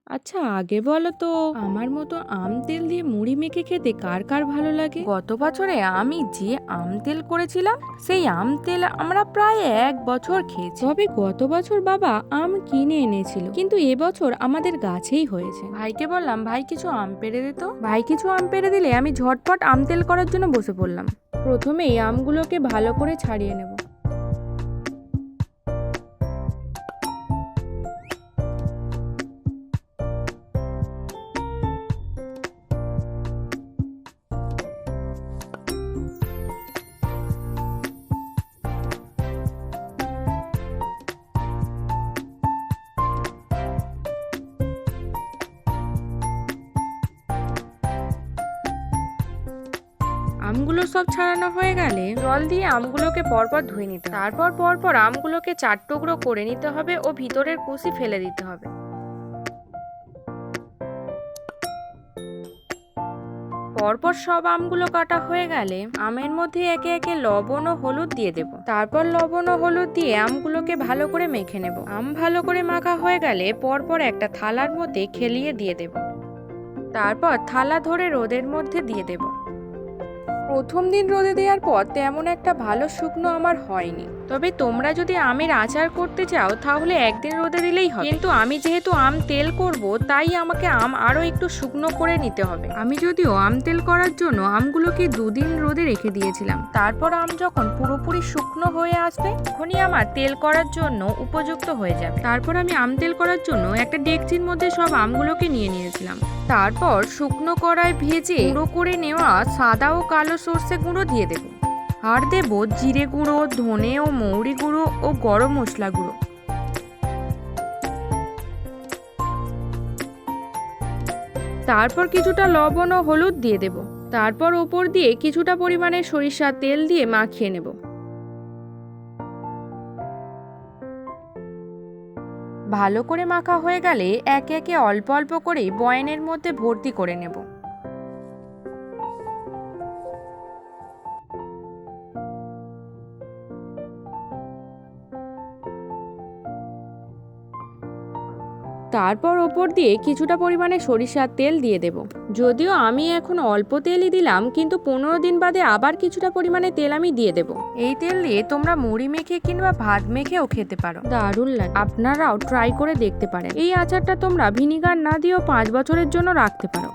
আচ্ছা আগে বলো তো, আমার মতো আম তেল দিয়ে মুড়ি মেখে খেতে কার কার ভালো লাগে? গত বছরে আমি যে আম তেল করেছিলাম সেই আম তেল আমরা প্রায় 1 বছর খেয়েছি। তবে গত বছর বাবা আম কিনে এনেছিল, কিন্তু এবছর আমাদের গাছেই হয়েছে। ভাইকে বললাম, ভাই কিছু আম পেড়ে দিত। ভাই কিছু আম পেড়ে দিলে আমি ঝটপট আম তেল করার জন্য বসে পড়লাম। প্রথমেই আমগুলোকে ভালো করে ছাড়িয়ে নেব। আমগুলো সব ছাড়ানো হয়ে গেলে জল দিয়ে আমগুলোকে পরপর ধুয়ে নিতে হবে। তারপর পরপর আমগুলোকে 4 টুকরো করে নিতে হবে ও ভিতরের কুশি ফেলে দিতে হবে। পরপর সব আমগুলো কাটা হয়ে গেলে আমের মধ্যে একে একে লবণ ও হলুদ দিয়ে দেব। তারপর লবণ ও হলুদ দিয়ে আমগুলোকে ভালো করে মেখে নেব। আম ভালো করে মাখা হয়ে গেলে পরপর একটা থালার মধ্যে খেলিয়ে দিয়ে দেব। তারপর থালা ধরে রোদের মধ্যে দিয়ে দেব। প্রথম দিন রোদে দেওয়ার পর তেমন একটা ভালো শুকনো আমার হয়নি। তবে তোমরা যদি আমের আচার করতে চাও তাহলে একদিন রোদে দিলেই হবে, কিন্তু আমি যেহেতু আম তেল করব তাই আমাকে আম আরো একটু শুকনো করে নিতে হবে। আমি যদিও আম তেল করার জন্য আমগুলোকে 2 দিন রোদে রেখে দিয়েছিলাম। তারপর আম যখন পুরোপুরি শুকনো হয়ে আসবে তখনই আমার তেল করার জন্য উপযুক্ত হয়ে যাবে। তারপর আমি আম তেল করার জন্য একটা ডেকচির মধ্যে সব আমগুলোকে নিয়ে নিয়েছিলাম। তারপর শুকনো কড়ায় ভেজে গুঁড়ো করে নেওয়া সাদা ও কালো সর্ষে গুঁড়ো দিয়ে দেব। আর দেব জিরে গুঁড়ো, ধনে ও মৌরি গুঁড়ো ও গরম মশলা গুঁড়ো। তারপর কিছুটা লবণ ও হলুদ দিয়ে দেব। তারপর ওপর দিয়ে কিছুটা পরিমাণে সরিষার তেল দিয়ে মাখিয়ে নেব। ভালো করে মাখা হয়ে গেলে একে একে অল্প অল্প করে বয়ামের মধ্যে ভর্তি করে নেব। তারপর ওপর দিয়ে কিছুটা পরিমাণে সরিষার তেল দিয়ে দেব। যদিও আমি এখন অল্প তেলই দিলাম, কিন্তু 15 দিন বাদে আবার কিছুটা পরিমাণে তেল আমি দিয়ে দেব। এই তেল দিয়ে তোমরা মুড়ি মেখে কিংবা ভাত মেখেও খেতে পারো, দারুণ লাগে। আপনারাও ট্রাই করে দেখতে পারেন। এই আচারটা তোমরা ভিনিগার না দিয়েও 5 বছরের জন্য রাখতে পারো।